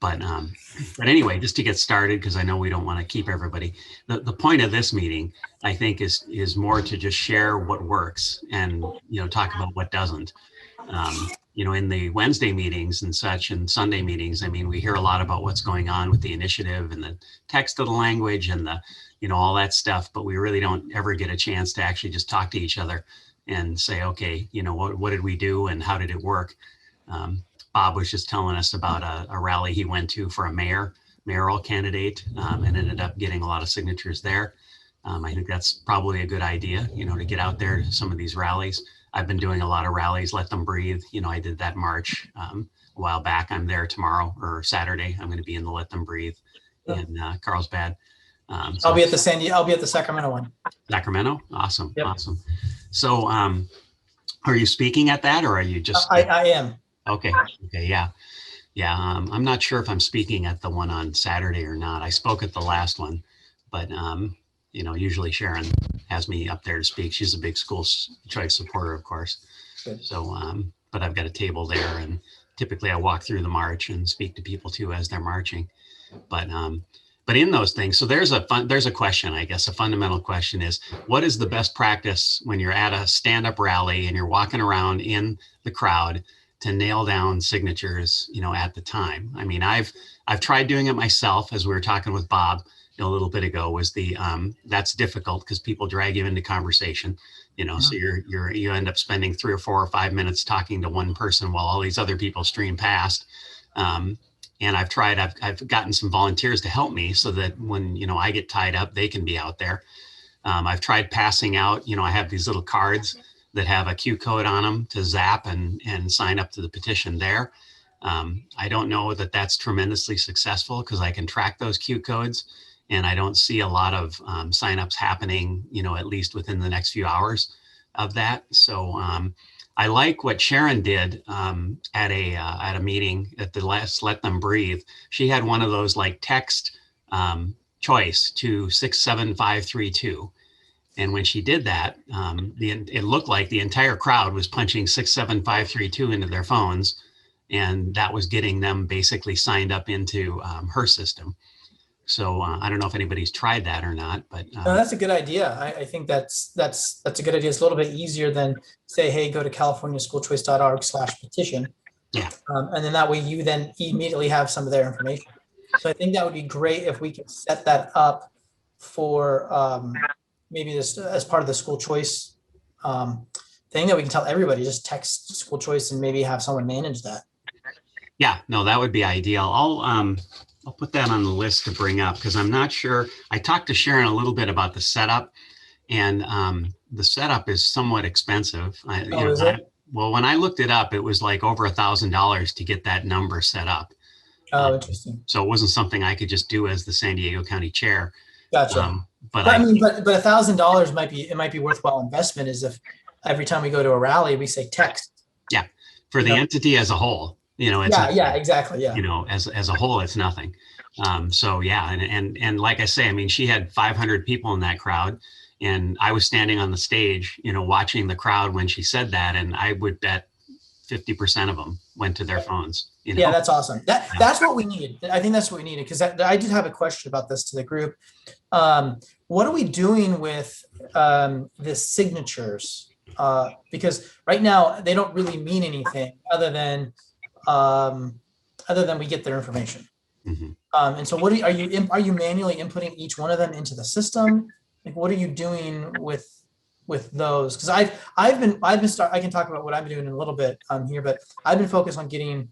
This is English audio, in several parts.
But anyway, just to get started, because I know we don't want to keep everybody. The point of this meeting, I think, is more to just share what works and talk about what doesn't. In the Wednesday meetings and such and Sunday meetings, I mean, we hear a lot about what's going on with the initiative and the text of the language and the all that stuff, but we really don't ever get a chance to actually just talk to each other and say, okay, what did we do and how did it work? Bob was just telling us about a rally he went to for a mayoral candidate, and ended up getting a lot of signatures there. I think that's probably a good idea, to get out there to some of these rallies. I've been doing a lot of rallies, Let Them Breathe. I did that march a while back. I'm there tomorrow or Saturday. I'm going to be in the Let Them Breathe in Carlsbad. I'll be at the Sacramento one. Sacramento, awesome, Yep. Awesome. So, are you speaking at that, or are you just? I am. Okay, yeah. I'm not sure if I'm speaking at the one on Saturday or not. I spoke at the last one, but usually Sharon has me up there to speak. She's a big school choice supporter, of course. Good. So, but I've got a table there, and typically I walk through the march and speak to people too as they're marching. But in those things, so there's a question, I guess. A fundamental question is, what is the best practice when you're at a stand-up rally and you're walking around in the crowd to nail down signatures, at the time? I mean, I've tried doing it myself, as we were talking with Bob a little bit ago. That's difficult because people drag you into conversation, so you end up spending 3 or 4 or 5 minutes talking to one person while all these other people stream past. And I've gotten some volunteers to help me so that when, I get tied up, they can be out there. I've tried passing out, I have these little cards that have a Q code on them to zap and sign up to the petition there. I don't know that that's tremendously successful because I can track those Q codes, and I don't see a lot of signups happening, at least within the next few hours of that. So I like what Sharon did at a meeting at the last Let Them Breathe. She had one of those like text choice to 67532. And when she did that, it looked like the entire crowd was punching 67532 into their phones. And that was getting them basically signed up into her system. So I don't know if anybody's tried that or not, but no, that's a good idea. I think that's a good idea. It's a little bit easier than say, hey, go to californiaschoolchoice.org/petition. Yeah. And then that way you then immediately have some of their information. So I think that would be great if we could set that up for maybe this as part of the school choice thing that we can tell everybody, just text school choice and maybe have someone manage that. Yeah, no, that would be ideal. I'll put that on the list to bring up because I'm not sure. I talked to Sharon a little bit about the setup, and the setup is somewhat expensive. Well, when I looked it up, it was like over $1,000 to get that number set up. Oh, interesting. So it wasn't something I could just do as the San Diego County chair. Gotcha. But $1,000 might be worthwhile investment is if every time we go to a rally, we say text. Yeah. For the entity as a whole. Exactly. Yeah. As a whole, it's nothing. So yeah, and like I say, I mean, she had 500 people in that crowd, and I was standing on the stage, watching the crowd when she said that, and I would bet 50% of them went to their phones. Yeah, that's awesome. That's what we need. I think that's what we needed because I did have a question about this to the group. What are we doing with the signatures? Because right now they don't really mean anything other than we get their information. Mm-hmm. And so what are you manually inputting each one of them into the system? Like, what are you doing with those? Because I can talk about what I've been doing in a little bit here, but I've been focused on getting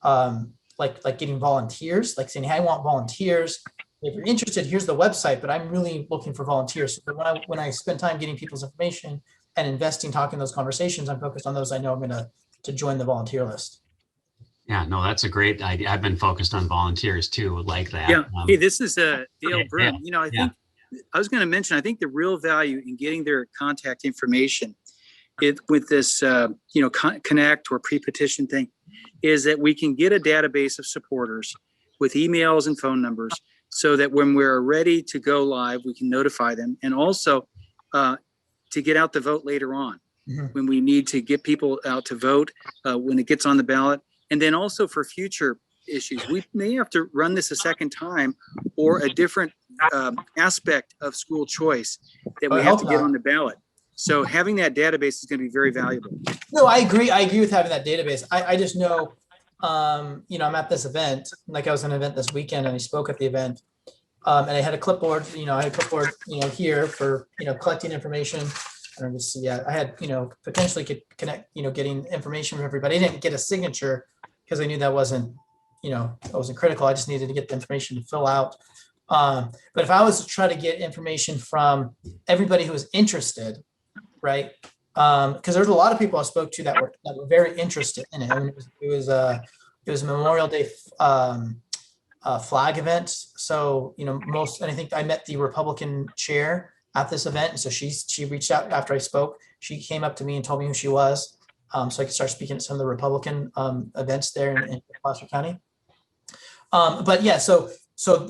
like getting volunteers, like saying, hey, I want volunteers. If you're interested, here's the website, but I'm really looking for volunteers. So when I spend time getting people's information and investing, talking those conversations, I'm focused on those I know I'm going to join the volunteer list. Yeah, no, that's a great idea. I've been focused on volunteers too, like that. Yeah. Hey, this is Dale Broom. I think I was going to mention, I think the real value in getting their contact information with this, connect or pre-petition thing is that we can get a database of supporters with emails and phone numbers so that when we're ready to go live, we can notify them. And also to get out the vote later on when we need to get people out to vote when it gets on the ballot. And then also for future issues. We may have to run this a second time, or a different aspect of school choice that we I have hope to get not. on the ballot. So having that database is going to be very valuable. No, I agree. I agree with having that database. I just know, you know, I'm at this event, like I was at an event this weekend and I spoke at the event. And I had a clipboard, you know, here for, you know, collecting information. And just, yeah, I had, you know, potentially could connect, you know, getting information from everybody. I didn't get a signature because I knew that wasn't, you know, that wasn't critical. I just needed to get the information to fill out. But if I was to try to get information from everybody who was interested, right? Because there's a lot of people I spoke to that were very interested in it. I mean, it was a Memorial Day flag event. So, you know, and I think I met the Republican chair at this event. And so she reached out after I spoke. She came up to me and told me who she was. So I could start speaking at some of the Republican events there in Placer County. But yeah,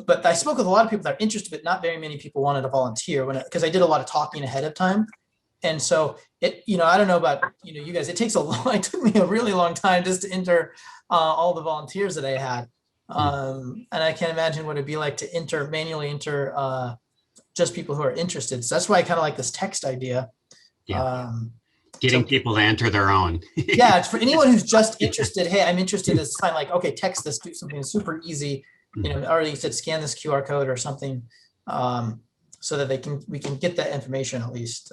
but I spoke with a lot of people that are interested, but not very many people wanted to volunteer because I did a lot of talking ahead of time. And so you know, I don't know about, you know, you guys, it took me a really long time just to enter all the volunteers that I had. And I can't imagine what it'd be like to manually enter just people who are interested. So that's why I kind of like this text idea. Yeah. Getting people to enter their own. Yeah, it's for anyone who's just interested. Hey, I'm interested in sign, like, okay, text this, do something super easy. You know, already said scan this QR code or something, so that we can get that information at least.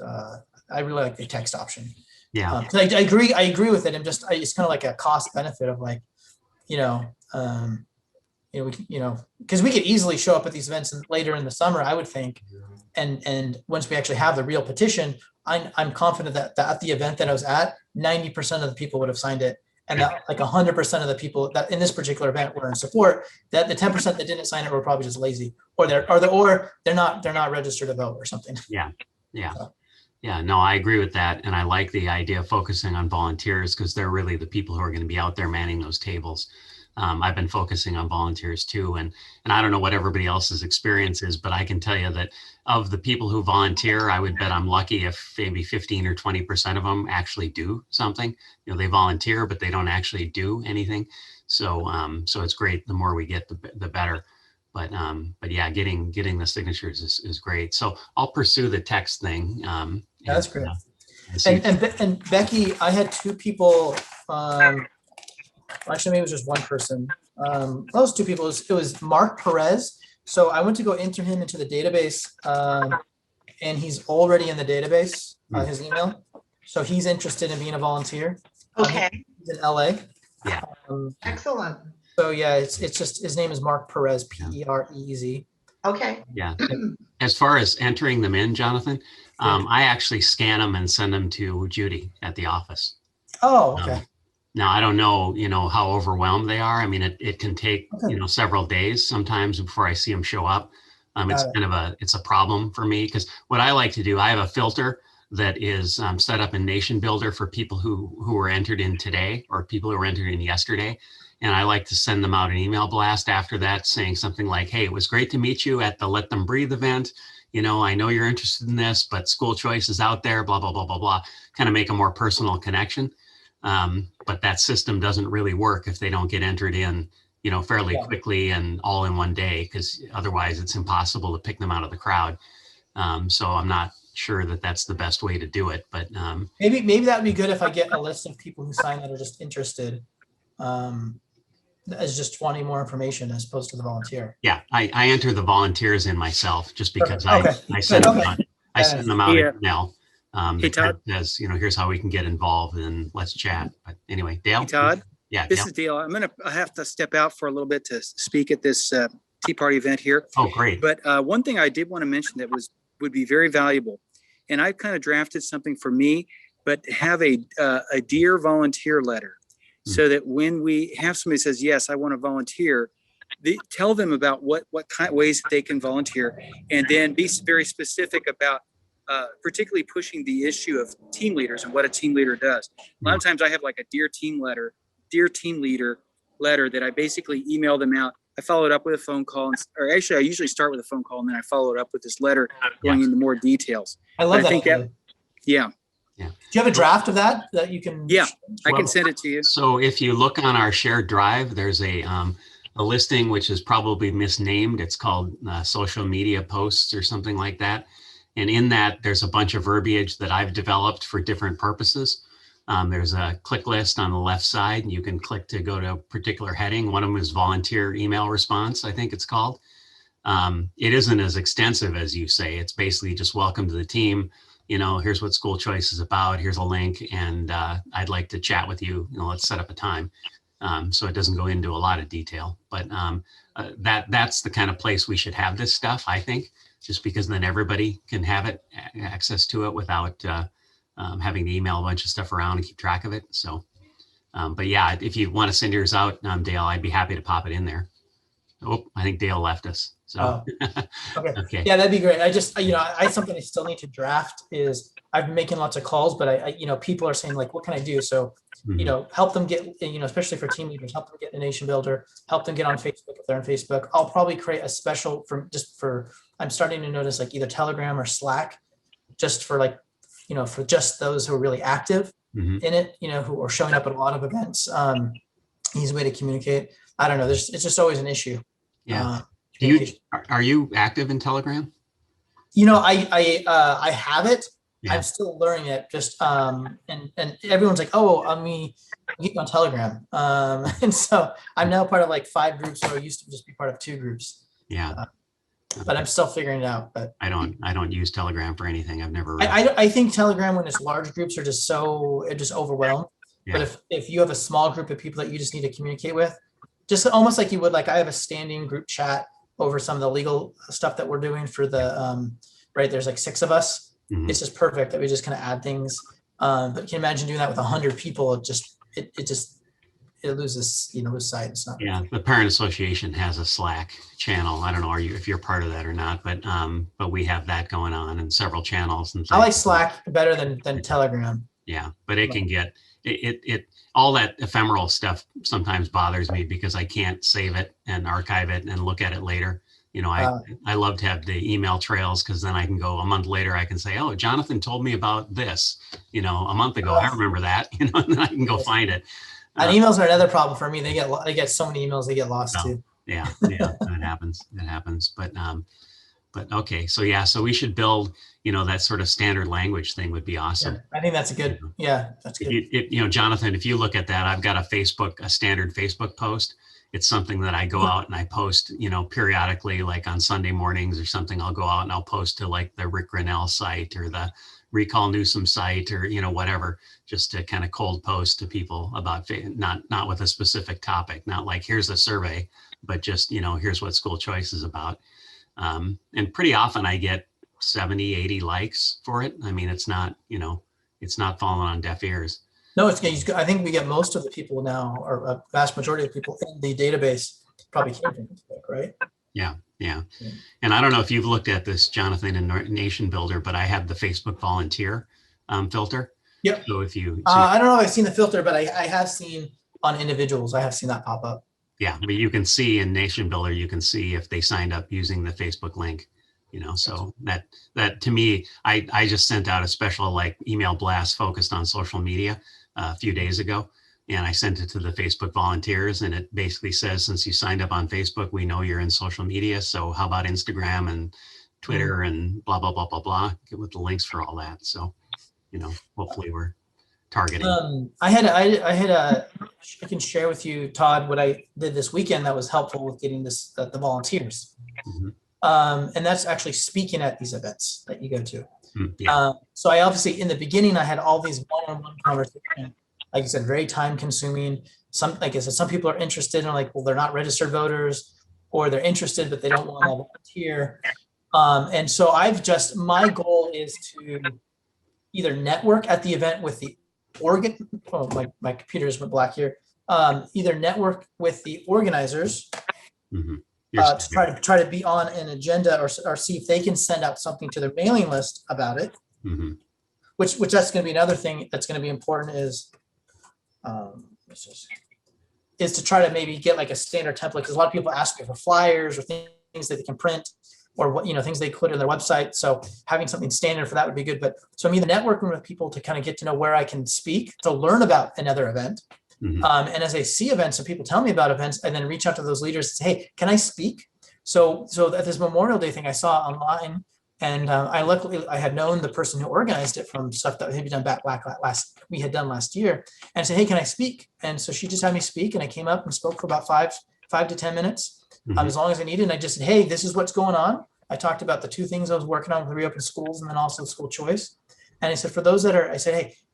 I really like the text option. Yeah. I agree with it. It's kind of like a cost benefit of like, you know, because we could easily show up at these events later in the summer, I would think. And once we actually have the real petition, I'm confident that at the event that I was at, 90% of the people would have signed it. And that like 100% of the people that in this particular event were in support. That the 10% that didn't sign it were probably just lazy, or they're not registered to vote or something. Yeah. So. Yeah, no, I agree with that. And I like the idea of focusing on volunteers because they're really the people who are going to be out there manning those tables. I've been focusing on volunteers too. And I don't know what everybody else's experience is, but I can tell you that of the people who volunteer, I would bet I'm lucky if maybe 15 or 20% of them actually do something. You know, they volunteer, but they don't actually do anything. So it's great. The more we get, the better. But yeah, getting the signatures is great. So I'll pursue the text thing. That's great. And Becky, I had two people. Actually, maybe it was just one person. Those two people. It was Mark Perez. So I went to go enter him into the database, and he's already in the database. His email. So he's interested in being a volunteer. Okay. He's in LA. Yeah. Excellent. So yeah, it's just his name is Mark Perez, Perez. Okay. Yeah. As far as entering them in, Jonathan, I actually scan them and send them to Judy at the office. Oh, okay. Now I don't know, you know, how overwhelmed they are. I mean, it can take, you know, several days sometimes before I see them show up. It's a problem for me because what I like to do, I have a filter that is set up in Nation Builder for people who were entered in today or people who were entered in yesterday. And I like to send them out an email blast after that saying something like, hey, it was great to meet you at the Let Them Breathe event. You know, I know you're interested in this, but school choice is out there, blah, blah, blah, blah, blah, kind of make a more personal connection. But that system doesn't really work if they don't get entered in, you know, fairly quickly and all in one day, because otherwise it's impossible to pick them out of the crowd. So I'm not sure that that's the best way to do it, but maybe that would be good if I get a list of people who sign that are just interested. As just wanting more information as opposed to the volunteer. Yeah, I enter the volunteers in myself just because I send them out, an email. Hey, Todd. Says, you know, here's how we can get involved and let's chat. But anyway, Dale. Hey, Todd. Yeah. This is Dale. I have to step out for a little bit to speak at this Tea Party event here. Oh, great. But one thing I did want to mention that would be very valuable, and I kind of drafted something for me, but have a Dear Volunteer letter. So that when we have somebody says, yes, I want to volunteer, tell them about what kind of ways that they can volunteer, and then be very specific about particularly pushing the issue of team leaders and what a team leader does. A lot of times I have like a dear team leader letter that I basically email them out. I follow it up with a phone call, or actually I usually start with a phone call and then I follow it up with this letter going into more details. I love that. Yeah. Do you have a draft of that you can? Yeah. I Well- can send it to you. So if you look on our shared drive, there's a listing which is probably misnamed. It's called social media posts or something like that. And in that, there's a bunch of verbiage that I've developed for different purposes. There's a click list on the left side, and you can click to go to a particular heading. One of them is volunteer email response, I think it's called. It isn't as extensive as you say. It's basically just welcome to the team. Here's what school choice is about. Here's a link, and I'd like to chat with you. Let's set up a time. So it doesn't go into a lot of detail, but that's the kind of place we should have this stuff, I think, just because then everybody can have it, access to it without having to email a bunch of stuff around and keep track of it. So, but yeah, if you want to send yours out, Dale, I'd be happy to pop it in there. Oh, I think Dale left us. So, Okay. okay. Yeah, that'd be great. I just, something I still need to draft is I've been making lots of calls, but I people are saying like, what can I do? So, Mhm. help them get, especially for team leaders, help them get the Nation Builder, help them get on Facebook if they're on Facebook. I'll probably create a special I'm starting to notice like either Telegram or Slack, just for like, for just those who are really active Mhm. in it, who are showing up at a lot of events. Easy way to communicate. I don't know. It's just always an issue. Yeah. Communication. Are you active in Telegram? I have it. Yeah. I'm still learning it. Just and everyone's like, oh, get you on Telegram. And so I'm now part of like 5 groups, so I used to just be part of 2 groups. Yeah. But I'm still figuring it out. But I don't use Telegram for anything. I've never really, I think Telegram, when it's large groups, are just overwhelmed. Yeah. But if you have a small group of people that you just need to communicate with, just almost like you would, like I have a standing group chat over some of the legal stuff that we're doing for the right. There's like 6 of us. Mhm. It's just perfect that we just kind of add things. But can you imagine doing that with 100 people? It loses, lose sight. It's not. Yeah, the Parent Association has a Slack channel. I don't know if you're part of that or not, but we have that going on and several channels and things. I like Slack better than Telegram. Yeah, but it can get it all that ephemeral stuff sometimes bothers me because I can't save it and archive it and look at it later. I love to have the email trails because then I can go a month later, I can say, oh, Jonathan told me about this, a month ago. I remember that, and then I can go find it. And emails are another problem for me. They get so many emails, they get lost too. Yeah, that happens. It happens. But okay. So yeah, so we should build, that sort of standard language thing would be awesome. Yeah, I think that's that's good. Jonathan, if you look at that, I've got a standard Facebook post. It's something that I go out and I post, periodically, like on Sunday mornings or something. I'll go out and I'll post to like the Rick Grinnell site or the Recall Newsom site or, whatever, just to kind of cold post to people about, not with a specific topic, not like here's a survey, but just, here's what school choice is about. And pretty often I get 70, 80 likes for it. I mean, it's not falling on deaf ears. No, I think we get most of the people now, or a vast majority of people in the database probably came from Facebook, right? Yeah. And I don't know if you've looked at this, Jonathan, in Nation Builder, but I have the Facebook volunteer filter. Yep. So if you, I don't know if I've seen the filter, but I have seen on individuals, I have seen that pop up. yeah, but you can see in Nation Builder, you can see if they signed up using the Facebook link, so that to me, I just sent out a special like email blast focused on social media a few days ago. And I sent it to the Facebook volunteers, and it basically says, since you signed up on Facebook, we know you're in social media. So how about Instagram and Twitter and blah, blah, blah, blah, blah, get with the links for all that. So, hopefully we're targeting. I can share with you, Todd, what I did this weekend that was helpful with getting the volunteers. Mhm. And that's actually speaking at these events that you go to. Yeah. So I obviously, in the beginning, I had all these one-on-one conversations. Like I said, very time consuming. Like I said, some people are interested and like, well, they're not registered voters, or they're interested, but they don't want to volunteer. And so my goal is to either network at the event with the my computer just went black here. Either network with the organizers Mhm. to try to be on an agenda or see if they can send out something to their mailing list about it. Mhm. Which that's going to be another thing that's going to be important is to try to maybe get like a standard template, because a lot of people ask me for flyers or things that they can print. or what, things they put in their website. So having something standard for that would be good. But so I'm either networking with people to kind of get to know where I can speak, to learn about another event. Mhm. And as I see events and people tell me about events, I then reach out to those leaders and say, hey, can I speak? So at this Memorial Day thing I saw online, and I had known the person who organized it from stuff that we had done last year, and I said, hey, can I speak? And so she just had me speak, and I came up and spoke for about five to 10 minutes, Mhm. as long as I needed. And I just said, hey, this is what's going on. I talked about the two things I was working on with Reopen Schools and then also school choice. And I said, hey,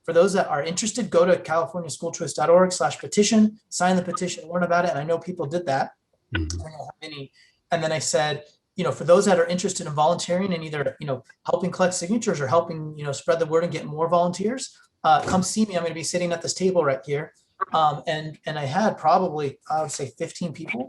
for those that are interested, go to californiaschoolchoice.org/petition, sign the petition, learn about it. And I know people did that. Mhm. I don't know how many. And then I said, for those that are interested in volunteering and either, helping collect signatures or helping, spread the word and get more volunteers, come see me. I'm going to be sitting at this table right here. And I had probably, I would say 15 people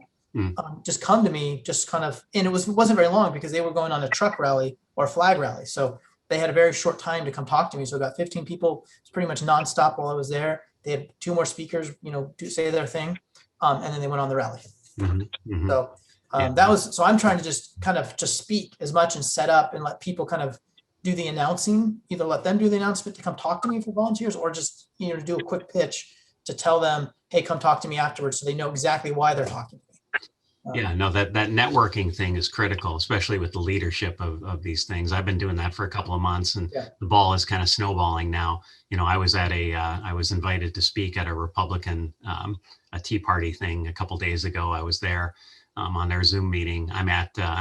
just come to me, just kind of, and it wasn't very long because they were going on a truck rally or a flag rally. So they had a very short time to come talk to me. So about 15 people, it's pretty much nonstop while I was there. They had 2 more speakers, to say their thing. And then they went on the rally. Mhm. Mhm. So Yeah. so I'm trying to just kind of just speak as much and set up and let people kind of do the announcing, either let them do the announcement to come talk to me for volunteers, or just, to do a quick pitch to tell them, hey, come talk to me afterwards, so they know exactly why they're talking to me. Yeah, no, that networking thing is critical, especially with the leadership of these things. I've been doing that for a couple of months, and Yeah. the ball is kind of snowballing now. I was at I was invited to speak at a Republican, a Tea Party thing a couple days ago. I was there on their Zoom meeting. I'm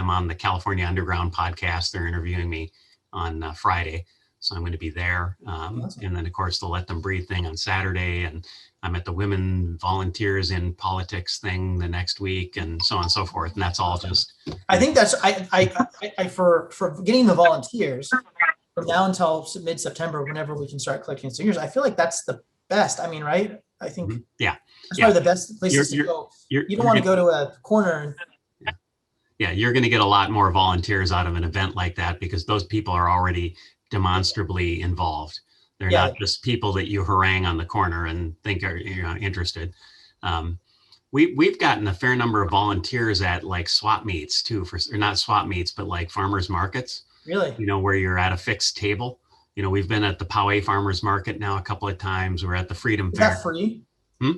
on the California Underground podcast. They're interviewing me on Friday, so I'm going to be there. Awesome. And then, of course, the Let Them Breathe thing on Saturday, and I'm at the Women Volunteers in Politics thing the next week, and so on and so forth. And that's all just, I think that's I for getting the volunteers from now until mid-September, whenever we can start collecting signatures. I feel like that's the best. I mean, right? I think yeah, that's probably the best places to You're- go. you're, You don't want to go to a corner. yeah, you're going to get a lot more volunteers out of an event like that because those people are already demonstrably involved. They're Yeah. not just people that you harangue on the corner and think are interested. We've gotten a fair number of volunteers at like swap meets too, or not swap meets, but like farmers markets. Really? Where you're at a fixed table. We've been at the Poway Farmers Market now a couple of times. We're at the Freedom Is Fair. that free? Hmm?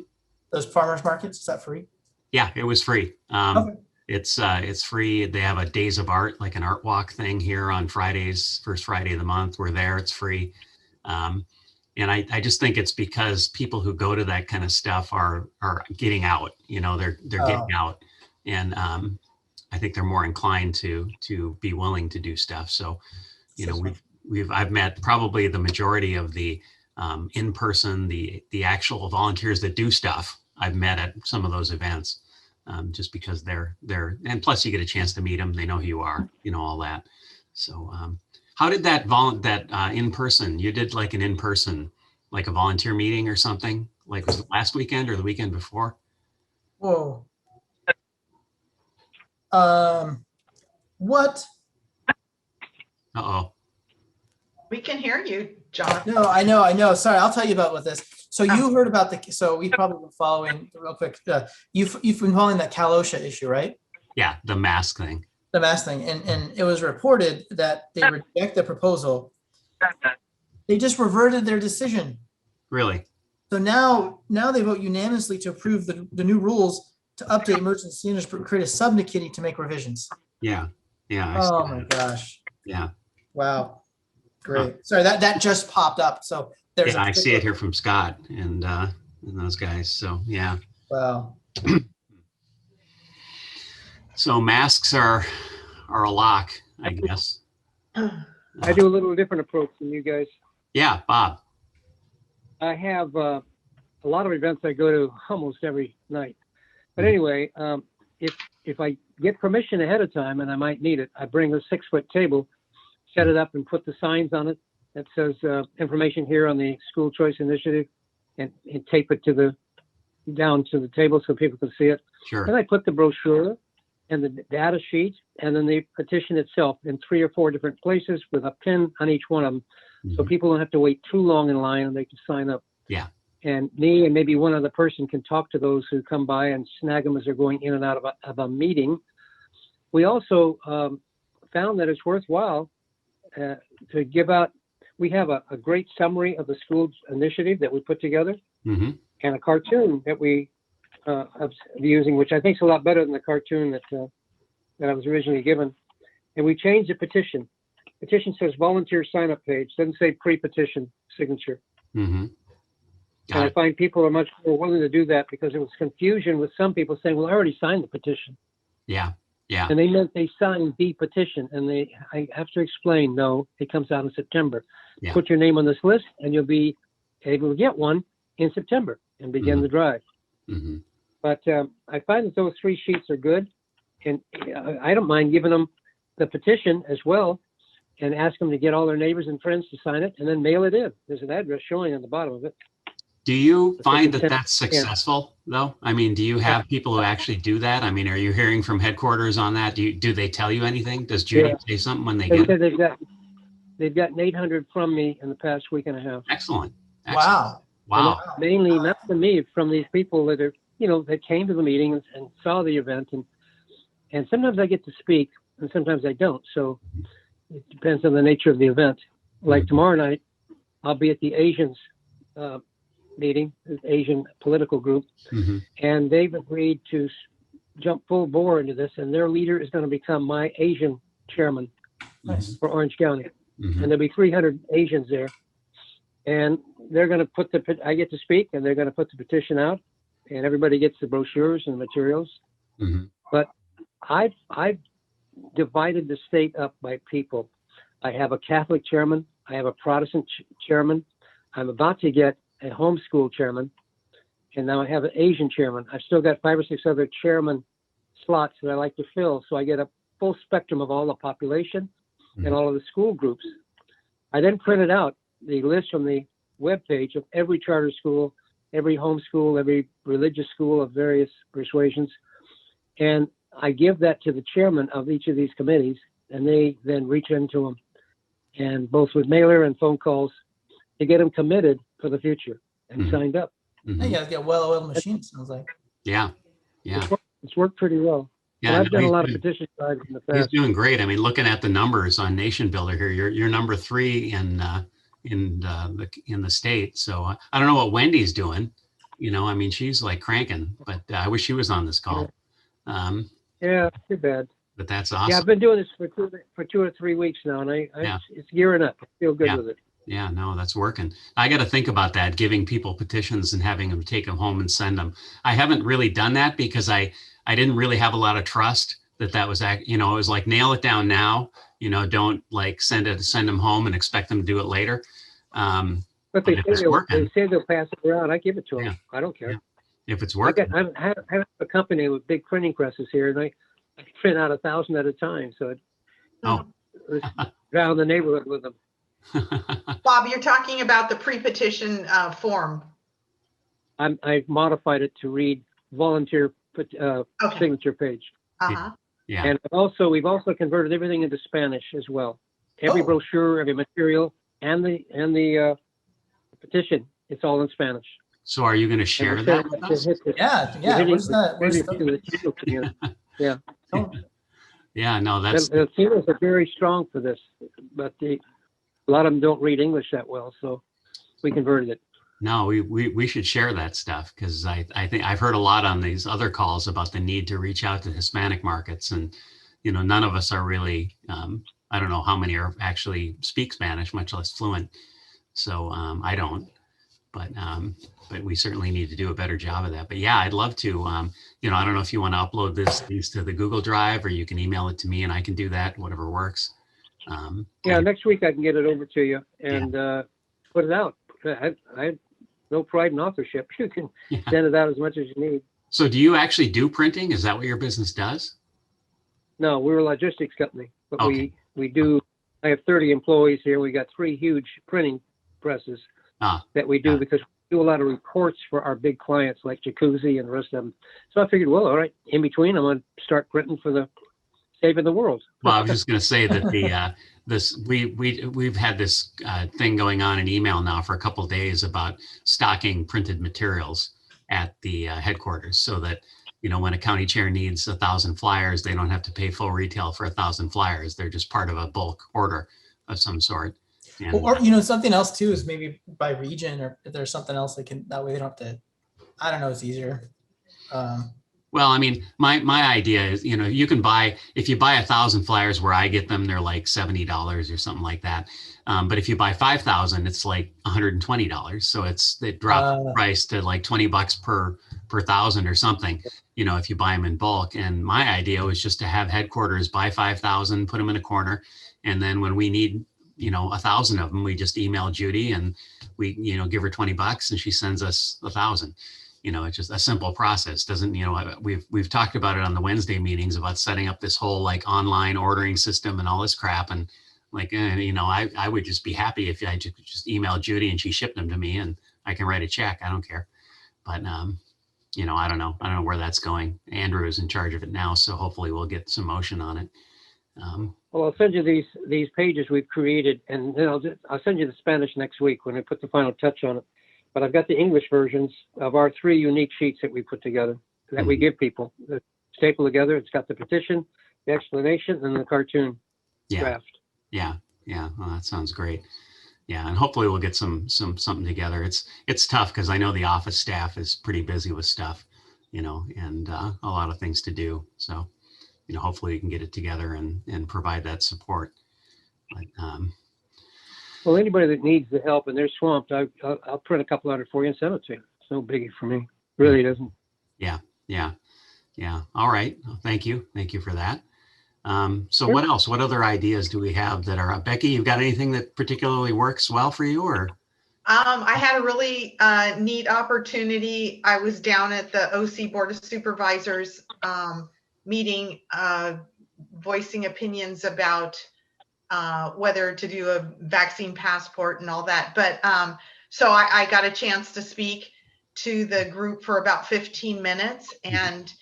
Those farmers markets, is that free? Yeah, it was free. Okay. It's free. They have a Days of Art, like an art walk thing here on Fridays, first Friday of the month. We're there. It's free. And I just think it's because people who go to that kind of stuff are getting out. They're getting out, and I think they're more inclined to be willing to do stuff. So, I've met probably the majority of the in person, the actual volunteers that do stuff. I've met at some of those events, just because they're and plus you get a chance to meet them. They know who you are, all that. So, how did that in person? You did like an in person, like a volunteer meeting or something? Like was it last weekend or the weekend before? Whoa. What? Uh-oh. We can hear you, John. No, I know. Sorry, I'll tell you about what this. So you heard about so we've probably been following real quick. You've been following that Cal OSHA issue, right? Yeah, the mask thing. The mask thing. And it was reported that they reject the proposal. They just reverted their decision. Really? So now they vote unanimously to approve the new rules to update emergency standards, but create a subcommittee to make revisions. Yeah. I see Oh my that. gosh. Yeah. Wow. Great. Sorry, that just popped up. So there's I see it here from Scott and those guys. So yeah. Wow. So masks are a lock, I guess. I do a little different approach than you guys. Yeah, Bob. I have a lot of events I go to almost every night. But anyway, if I get permission ahead of time, and I might need it, I bring a 6-foot table, set it up, and put the signs on it that says information here on the school choice initiative, and tape it down to the table so people can see it. Sure. Then I put the brochure and the data sheet and then the petition itself in 3 or 4 different places with a pin on each one of them. So Mhm. people don't have to wait too long in line and they can sign up. Yeah. And me and maybe one other person can talk to those who come by and snag them as they're going in and out of a meeting. We also found that it's worthwhile to give out. We have a great summary of the school's initiative that we put together, Mm-hmm. and a cartoon that we are using, which I think is a lot better than the cartoon that I was originally given. And we changed the petition. Petition says volunteer sign-up page, doesn't say pre-petition signature. Mm-hmm. And Got I it. find people are much more willing to do that because there was confusion with some people saying, well, I already signed the petition. Yeah. Yeah. And they meant they signed the petition. And I have to explain, no, it comes out in September. Yeah. Put your name on this list and you'll be able to get one in September and begin Mhm. the drive. Mm-hmm. But I find that those 3 sheets are good. And I don't mind giving them the petition as well and ask them to get all their neighbors and friends to sign it and then mail it in. There's an address showing on the bottom of it. Do you If they find can that send- that's successful though? I mean, do you have people who actually do that? I mean, are you hearing from headquarters on that? Do they tell you anything? Does Judy Yeah. say something when they They get said it? they've gotten 800 from me in the past week and a half. Excellent. Excellent. Wow. Wow. And mainly not from me, from these people that are, that came to the meeting and saw the event. And sometimes I get to speak and sometimes I don't. So it depends on the nature of the event. Like Mhm. tomorrow night, I'll be at the Asians meeting, the Asian political group, Mhm. and they've agreed to jump full bore into this. And their leader is going to become my Asian chairman Nice. for Orange County. Mhm. And there'll be 300 Asians there. And they're going to I get to speak, and they're going to put the petition out, and everybody gets the brochures and materials. Mhm. I've divided the state up by people. I have a Catholic chairman. I have a Protestant chairman. I'm about to get a homeschool chairman. And now I have an Asian chairman. I've still got 5 or 6 other chairman slots that I like to fill. So I get a full spectrum of all the population and all of the school groups. I then printed out the list from the webpage of every charter school, every homeschool, every religious school of various persuasions. And I give that to the chairman of each of these committees, and they then reach into them, and both with mailer and phone calls to get them committed for the future and Mhm. signed up. Mhm. You guys get well-oiled machine, sounds like. Yeah. Yeah. It's worked pretty well. Yeah. And I've no, done a he's lot of doing- petition drives in the He's past. doing great. I mean, looking at the numbers on Nation Builder here, you're number 3 in the state. So I don't know what Wendy's doing. I mean, she's like cranking, but I wish she was on this call. Yeah, too bad. But that's Yeah, awesome. I've been doing this for 2 or 3 weeks now, and Yeah. it's gearing up. I feel good Yeah. with it. Yeah, no, that's working. I got to think about that, giving people petitions and having them take them home and send them. I haven't really done that because I didn't really have a lot of trust that was, it was like nail it down now, don't like send them home and expect them to do it later. But they if it's working. they say they'll pass it around. I give it to them. Yeah. I don't care. Yeah. If it's I working. have a company with big printing presses here, and I print out 1,000 at a time. So Oh. it's around the neighborhood with them. Bob, you're talking about the pre-petition form. I've modified it to read volunteer Okay. signature page. Uh-huh. Yeah. And we've also converted everything into Spanish as well. Every Oh. brochure, every material, and the petition, it's all in Spanish. So are you going to And share we're that setting with up to us? hit the- Yeah. we're Where's that? hitting Where's to the channel community. oh, Yeah, no, that's, The Latinos are very strong for this, but a lot of them don't read English that well, so we converted it. no, we should share that stuff because I think I've heard a lot on these other calls about the need to reach out to Hispanic markets, and none of us are really I don't know how many are actually speak Spanish, much less fluent. So I don't, but we certainly need to do a better job of that. But yeah, I'd love to. I don't know if you want to upload these to the Google Drive, or you can email it to me and I can do that, whatever works. Yeah, next week I can get it over to you and put it out. I have no pride in authorship. You can Yeah. send it out as much as you need. So do you actually do printing? Is that what your business does? No, we're a logistics company, but Okay. we do. I have 30 employees here. We got 3 huge printing presses that we do yeah. because we do a lot of reports for our big clients like Jacuzzi and the rest of them. So I figured, well, all right, in between, I'm going to start printing for the saving the world. Well, I was just going to say that we've had this thing going on in email now for a couple of days about stocking printed materials at the headquarters, so that when a county chair needs 1,000 flyers, they don't have to pay full retail for 1,000 flyers. They're just part of a bulk order of some sort. And, Or something else too is maybe by region, or if there's something else that way they don't have to, I don't know, it's easier. well, I mean, my idea is, you can if you buy 1,000 flyers where I get them, they're like $70 or something like that. But if you buy 5,000, it's like $120. So it dropped the price to like $20 per 1,000 or something, if you buy them in bulk. And my idea was just to have headquarters buy 5,000, put them in a corner. And then when we need, 1,000 of them, we just email Judy and we, give her $20 and she sends us 1,000. It's just a simple process. Doesn't, we've talked about it on the Wednesday meetings about setting up this whole like online ordering system and all this crap. And like, I would just be happy if I just email Judy and she shipped them to me and I can write a check. I don't care. But, I don't know. I don't know where that's going. Andrew is in charge of it now. So hopefully we'll get some motion on it. Well, I'll send you these pages we've created, and then I'll send you the Spanish next week when I put the final touch on it. But I've got the English versions of our 3 unique sheets that we put together that we give people. They're stapled together. It's got the petition, the explanation, and the cartoon draft. Yeah. Well, that sounds great. Yeah, and hopefully we'll get something together. It's tough because I know the office staff is pretty busy with stuff, and a lot of things to do. So, hopefully we can get it together and provide that support. But, well, anybody that needs the help and they're swamped, I'll print a couple out for you and send it to you. It's no biggie for me. Really doesn't. Yeah. All right. Well, thank you. Thank you for that. So Sure. What else? What other ideas do we have that are, Becky, you've got anything that particularly works well for you, or? I had a really neat opportunity. I was down at the OC Board of Supervisors meeting, voicing opinions about whether to do a vaccine passport and all that. But so I got a chance to speak to the group for about 15 minutes, and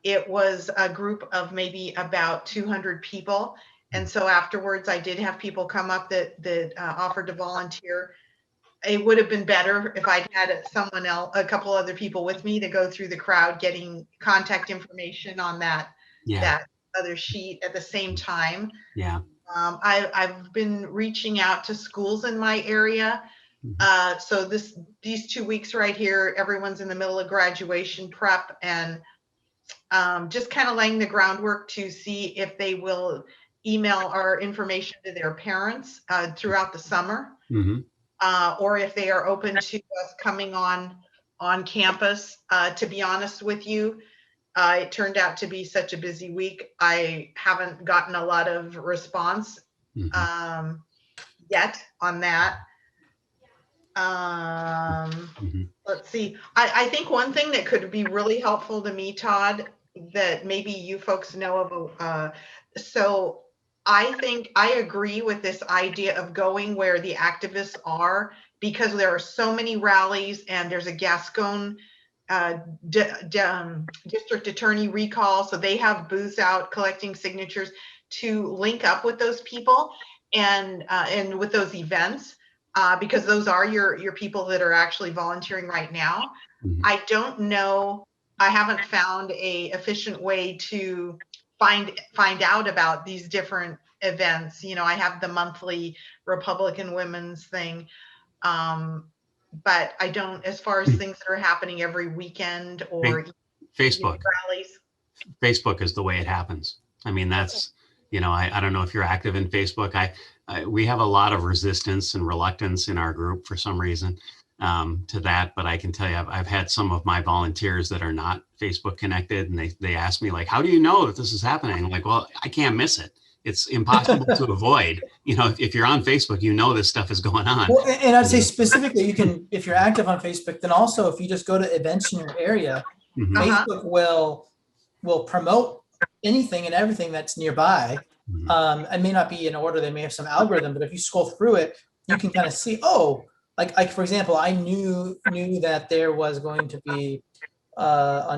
it was a group of maybe about 200 people. And so afterwards, I did have people come up that offered to volunteer. It would have been better if I'd had someone else, a couple other people with me to go through the crowd, getting contact information on that other sheet at the same time. Yeah. I've been reaching out to schools in my area. So these 2 weeks right here, everyone's in the middle of graduation prep, and just kind of laying the groundwork to see if they will email our information to their parents throughout the summer, or if they are open to us coming on campus. To be honest with you, it turned out to be such a busy week. I haven't gotten a lot of response yet on that. Let's see. I think one thing that could be really helpful to me, Todd, that maybe you folks know of. So I think I agree with this idea of going where the activists are, because there are so many rallies, and there's a Gascon district attorney recall. So they have booths out collecting signatures to link up with those people and with those events. Because those are your people that are actually volunteering right now. I don't know. I haven't found a efficient way to find out about these different events. I have the monthly Republican Women's thing, but I don't, as far as things that are happening every weekend or Facebook rallies. Facebook is the way it happens. I mean, that's, I don't know if you're active in Facebook. We have a lot of resistance and reluctance in our group for some reason to that. But I can tell you, I've had some of my volunteers that are not Facebook connected, and they ask me like, how do you know that this is happening? I'm like, well, I can't miss it. It's impossible to avoid. If you're on Facebook, this stuff is going on. Well, and I'd say specifically, you can, if you're active on Facebook, then also if you just go to events in your area, Facebook will promote anything and everything that's nearby. It may not be in order. They may have some algorithm, but if you scroll through it, you can kind of see, like for example, I knew that there was going to be I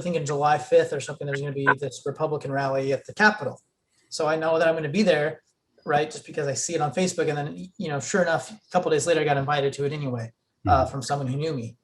think in July 5th or something, there's going to be this Republican rally at the Capitol. So I know that I'm going to be there, right? Just because I see it on Facebook, and then sure enough, a couple of days later, I got invited to it anyway from someone who knew me.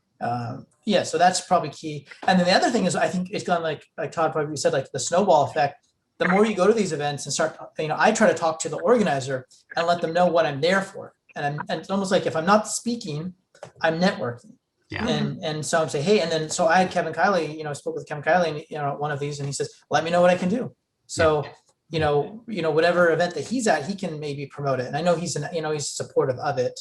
Yeah, so that's probably key. And then the other thing is, I think it's gone like Todd probably said, like the snowball effect. The more you go to these events and start, I try to talk to the organizer and let them know what I'm there for. And it's almost like if I'm not speaking, I'm networking. Yeah. And so I'm saying, hey, and then so I had Kevin Kiley, I spoke with Kevin Kiley, and one of these, and he says, let me know what I can do. So, whatever event that he's at, he can maybe promote it. And I know he's he's supportive of it.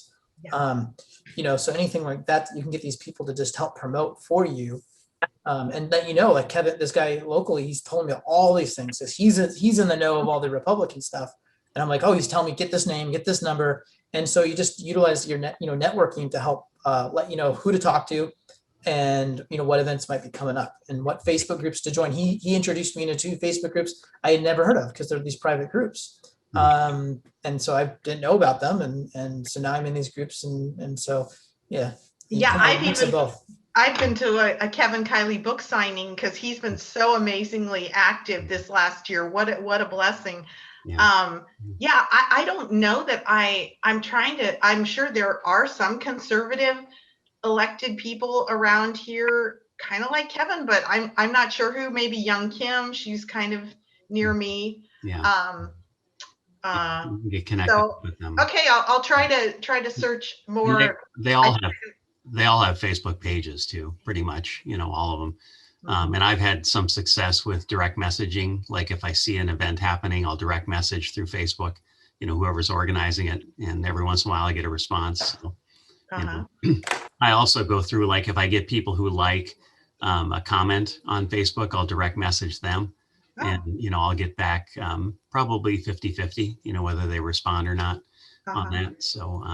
So anything like that, you can get these people to just help promote for you. And then, like Kevin, this guy locally, he's told me all these things. He's in the know of all the Republican stuff. And I'm like, oh, he's telling me, get this name, get this number. And so you just utilize your networking to help let you know who to talk to and, what events might be coming up and what Facebook groups to join. He introduced me into 2 Facebook groups I had never heard of because they're these private groups. And so I didn't know about them. And so now I'm in these groups. And so, yeah. Yeah, I've been to a Kevin Kiley book signing because he's been so amazingly active this last year. What a blessing. Yeah. I don't know that I'm sure there are some conservative elected people around here, kind of like Kevin, but I'm not sure who. Maybe Young Kim, she's kind of near me. Yeah. Get connected with them. Okay, I'll try to search more. They all have Facebook pages too, pretty much, all of them. And I've had some success with direct messaging. Like if I see an event happening, I'll direct message through Facebook, whoever's organizing it. And every once in a while I get a response. So, I also go through, like if I get people who like a comment on Facebook, I'll direct message them. And, I'll get back probably 50-50, whether they respond or not on that. So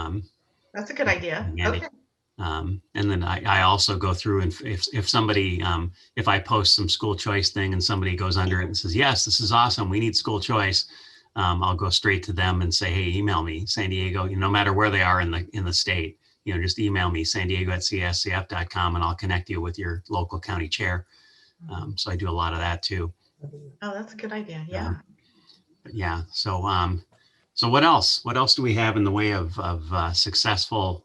that's a good idea. Okay. And then I also go through, and if somebody, if I post some school choice thing and somebody goes under it and says, yes, this is awesome, we need school choice, I'll go straight to them and say, hey, email me, San Diego, no matter where they are in the state, just email me, sandiego@cscf.com, and I'll connect you with your local county chair. So I do a lot of that too. Oh, that's a good idea. Yeah. Yeah. So what else? What else do we have in the way of successful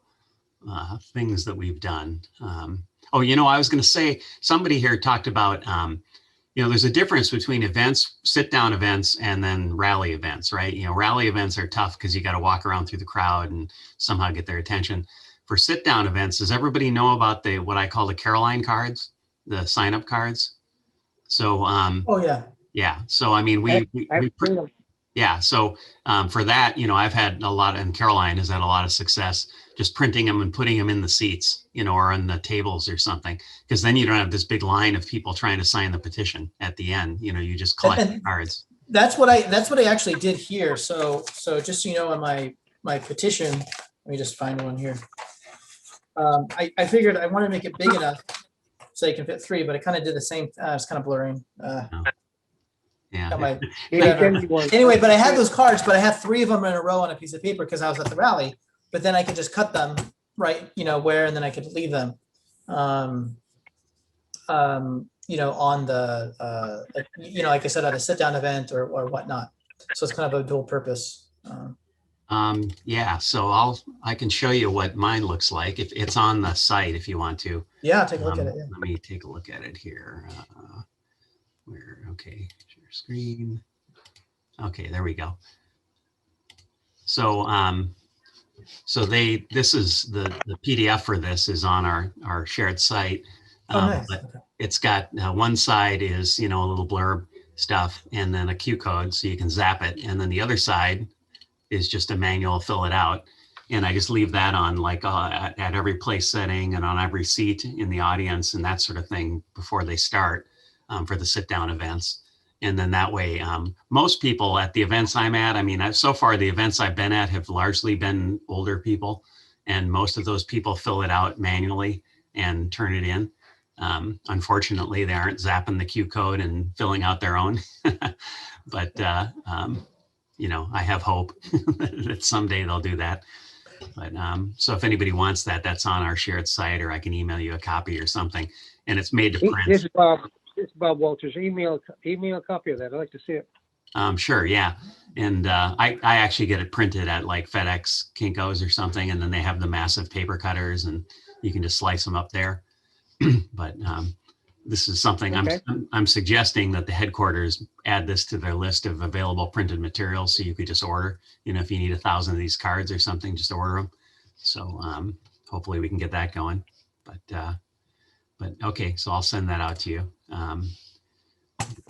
things that we've done? I was going to say, somebody here talked about, there's a difference between events, sit-down events, and then rally events, right? Rally events are tough because you got to walk around through the crowd and somehow get their attention. For sit-down events, does everybody know about what I call the Caroline cards, the sign-up cards? So, oh yeah. Yeah. So, I mean, So for that, I've had a lot, and Caroline has had a lot of success just printing them and putting them in the seats, or on the tables or something, because then you don't have this big line of people trying to sign the petition at the end. You just collect the cards. That's what I actually did here. So just so you know, on my petition, let me just find one here. I figured I want to make it big enough so you can fit 3, but I kind of did the same. It's kind of blurring. Yeah. Anyway, but I had those cards, but I had 3 of them in a row on a piece of paper because I was at the rally. But then I could just cut them right, where, and then I could leave them, on the, like I said, at a sit-down event or whatnot. So it's kind of a dual purpose. Yeah. So I can show you what mine looks like. If it's on the site, if you want to. Yeah, take a look at it. Yeah. Let me take a look at it here. Okay, share screen. Okay, there we go. So, this is the PDF for this is on our shared site. Nice. But it's got one side is, a little blurb stuff and then a Q code so you can zap it. And then the other side is just a manual, fill it out. And I just leave that on at every place setting and on every seat in the audience and that sort of thing before they start for the sit down events. And then that way, most people at the events I'm at, so far the events I've been at have largely been older people, and most of those people fill it out manually and turn it in. Unfortunately, they aren't zapping the Q code and filling out their own, but I have hope that someday they'll do that. But so if anybody wants that, that's on our shared site, or I can email you a copy or something, and it's made to print. This is Bob Walters. Email a copy of that. I'd like to see it. Sure, yeah. And I actually get it printed at like FedEx, Kinko's or something, and then they have the massive paper cutters, and you can just slice them up there. But this is something Okay. I'm suggesting that the headquarters add this to their list of available printed materials, so you could just order. If you need 1,000 of these cards or something, just order them. So hopefully we can get that going. But okay, so I'll send that out to you.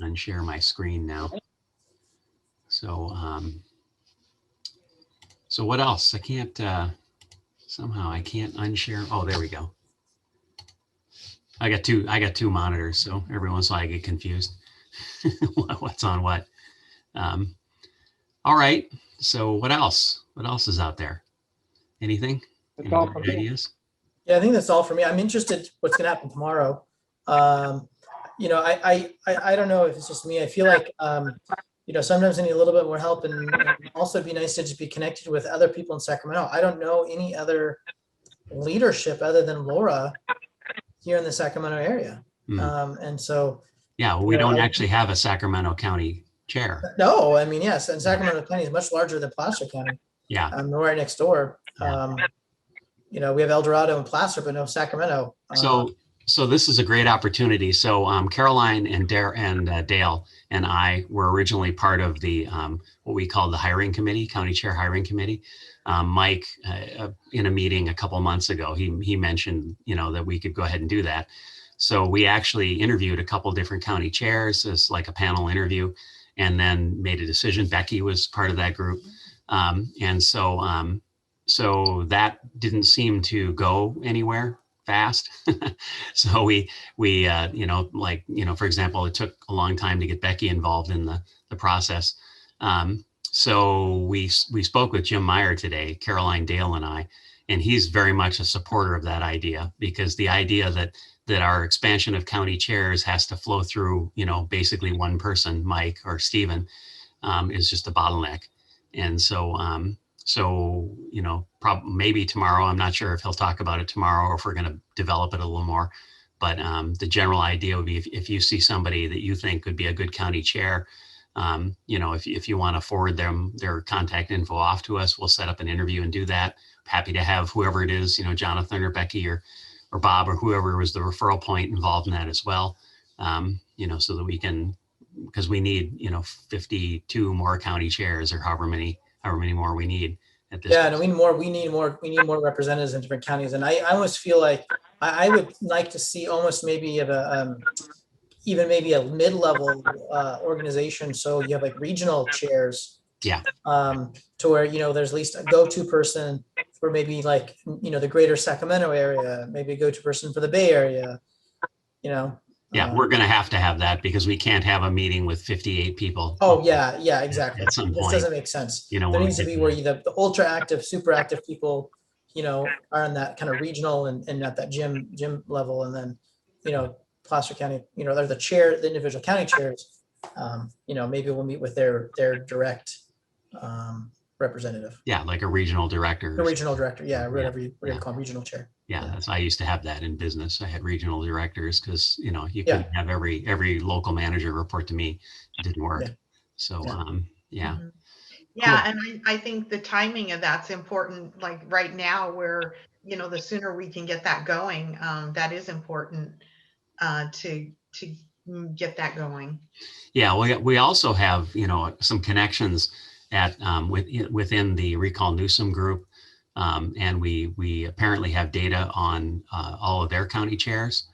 Unshare my screen now. So so what else? I can't somehow I can't unshare. Oh, there we go. I got two monitors, so every once in a while I get confused. What's on what? All right. So what else? What else is out there? Anything? That's Any all good for me. ideas? Yeah, I think that's all for me. I'm interested what's going to happen tomorrow. I don't know if it's just me. I feel like, sometimes I need a little bit more help, and also it'd be nice to just be connected with other people in Sacramento. I don't know any other leadership other than Laura here in the Sacramento area. And so, Yeah, well, we don't actually have a Sacramento County chair. no, I mean, yes, and Sacramento County is much larger than Placer County. Yeah. We're right next door. Yeah. We have El Dorado and Placer, but no Sacramento. So this is a great opportunity. So Caroline and Dale and I were originally part of the what we call the hiring committee, county chair hiring committee. Mike, in a meeting a couple months ago, he mentioned that we could go ahead and do that. So we actually interviewed a couple different county chairs as like a panel interview, and then made a decision. Becky was part of that group, and so that didn't seem to go anywhere fast. So we for example, it took a long time to get Becky involved in the process. So we spoke with Jim Meyer today, Caroline, Dale, and I, and he's very much a supporter of that idea, because the idea that our expansion of county chairs has to flow through, basically one person, Mike or Stephen, is just a bottleneck. And so maybe tomorrow, I'm not sure if he'll talk about it tomorrow or if we're going to develop it a little more. But the general idea would be if you see somebody that you think could be a good county chair, if you want to forward their contact info off to us, we'll set up an interview and do that. Happy to have whoever it is, Jonathan or Becky or Bob or whoever was the referral point involved in that as well. So that we can, because we need, 52 more county chairs or however many more we need at this point. No, we need more representatives in different counties. And I almost feel like I would like to see almost maybe even maybe a mid-level organization. So you have like regional chairs. Yeah. To where, there's at least a go-to person for maybe like, the greater Sacramento area, maybe a go-to person for the Bay Area, Yeah, we're going to have that, because we can't have a meeting with 58 people. Oh, yeah, exactly. At some This point, doesn't make sense. when There we needs to get be where the ultra active, super active people, are in that kind of regional and at that gym level. And then, Placer County, they're the individual county chairs, maybe we'll meet with their direct representative. Yeah, like a regional director. The regional director, yeah, whatever you Yeah. call them, regional chair. Yeah, that's, I used to have that in business. I had regional directors because, you Yeah. couldn't have every local manager report to me. It didn't work. Yeah. So, Yeah. Mhm. Yeah, and I think the timing of that's important, like right now where, the sooner we can get that going, that is important to get that going. Yeah, we also have, some connections at within the Recall Newsom group. And we apparently have data on all of their county chairs.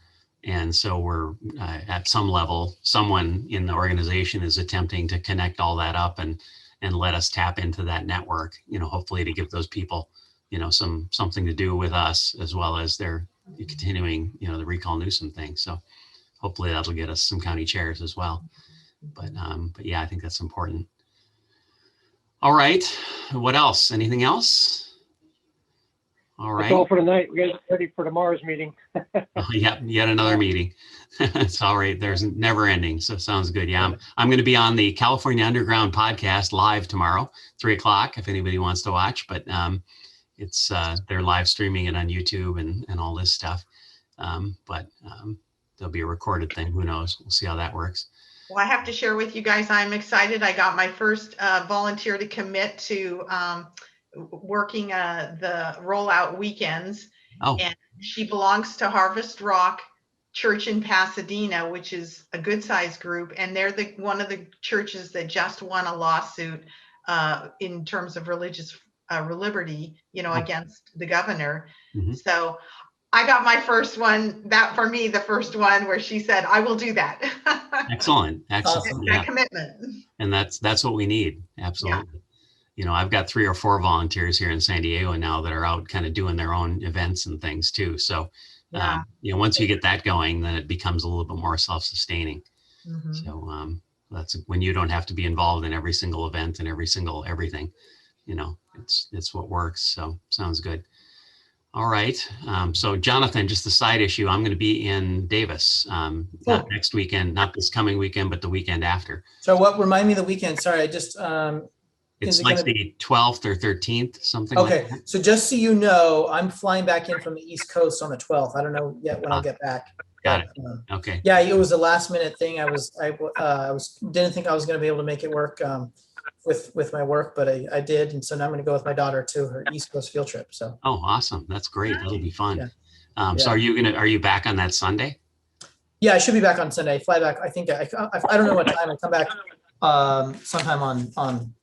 And so we're at some level, someone in the organization is attempting to connect all that up and let us tap into that network, hopefully to give those people, something to do with us, as well as they're continuing, the Recall Newsom thing. So hopefully that'll get us some county chairs as well. But yeah, I think that's important. All right. What else? Anything else? All right. That's all for tonight. We get ready for tomorrow's meeting. Yet another meeting. It's all right. There's never ending. So sounds good. Yeah. I'm going to be on the California Underground podcast live tomorrow, 3:00, if anybody wants to watch, but it's they're live streaming it on YouTube and all this stuff. But there'll be a recorded thing. Who knows? We'll see how that works. Well, I have to share with you guys, I'm excited. I got my first volunteer to commit to working the rollout weekends. Oh, And she belongs to Harvest Rock Church in Pasadena, which is a good sized group. And they're one of the churches that just won a lawsuit in terms of religious liberty, against the governor. Mhm. So I got my first one, that for me, the first one where she said, I will do that. excellent. Excellent. Awesome. Yeah. That commitment. And that's what we need. Absolutely. I've got 3 or 4 volunteers here in San Diego now that are out kind of doing their own events and things too. So, Yeah. once you get that going, then it becomes a little bit more self-sustaining. Mhm. So, that's when you don't have to be involved in every single event and every single everything, it's what works. So sounds good. All right. So Jonathan, just a side issue. I'm going to be in Davis, not next weekend, not this coming weekend, but the weekend after. So remind me of the weekend. Sorry, I just, It's it like gonna the 12th or 13th, something okay. like that. So just so you know, I'm flying back in from the East Coast on the 12th. I don't know yet when I'll get back. Got But, it. Okay. yeah, it was a last minute thing. I didn't think I was going to be able to make it work with my work, but I did. And so now I'm going to go with my daughter to her East Coast field trip. So Oh, awesome. That's great. That'll be fun. Yeah. So Yeah. are you back on that Sunday? yeah, I should be back on Sunday. Fly back. I think I don't know what time I come back. Sometime on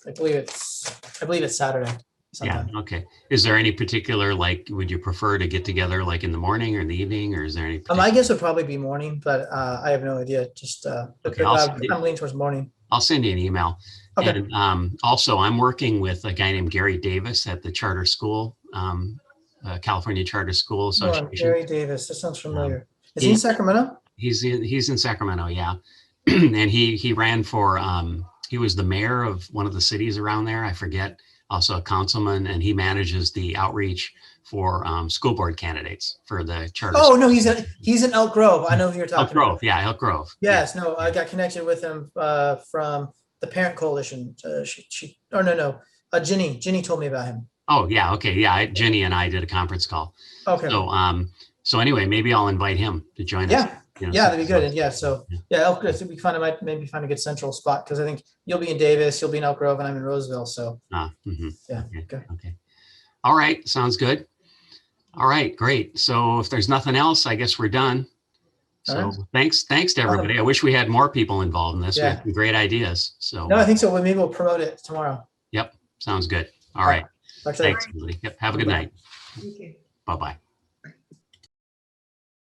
I believe it's Saturday. Sometime. Yeah. Okay. Is there any particular, would you prefer to get together like in the morning or in the evening, or is there any? I guess it would probably be morning, but I have no idea. Just Okay, I'm leaning towards morning. I'll send you an email. Okay. And also, I'm working with a guy named Gary Davis at the Charter School, California Charter School Hold on, Association. Gary Davis. That sounds familiar. Is he in Sacramento? He's in Sacramento, yeah. And he ran for he was the mayor of one of the cities around there. I forget. Also a councilman, and he manages the outreach for school board candidates for the charter. Oh no, he's in Elk Grove. I know who you're talking Elk Grove, about. yeah, Elk Grove. Yes, no, I got connected with him from the Parent Coalition. Ginny told me about him. Oh yeah, okay, yeah. Jenny and I did a conference call. Okay. So anyway, maybe I'll invite him to join us. Yeah. You know, Yeah, so- that'd be good. And yeah, so yeah, Elk Grove. We maybe find a good central spot because I think you'll be in Davis, you'll be in Elk Grove, and I'm in Roseville. So mhm. yeah, Okay. okay. Okay. All right. Sounds good. All right. Great. So if there's nothing else, I guess we're done. All So right. thanks to everybody. I wish we had more people involved in this. We Yeah. had some great ideas. So No, I think so. Well, maybe we'll promote it tomorrow. sounds good. All right. Talk to you later. Thanks, everybody. Yep. Have a good Bye. night. Thank you. Bye-bye.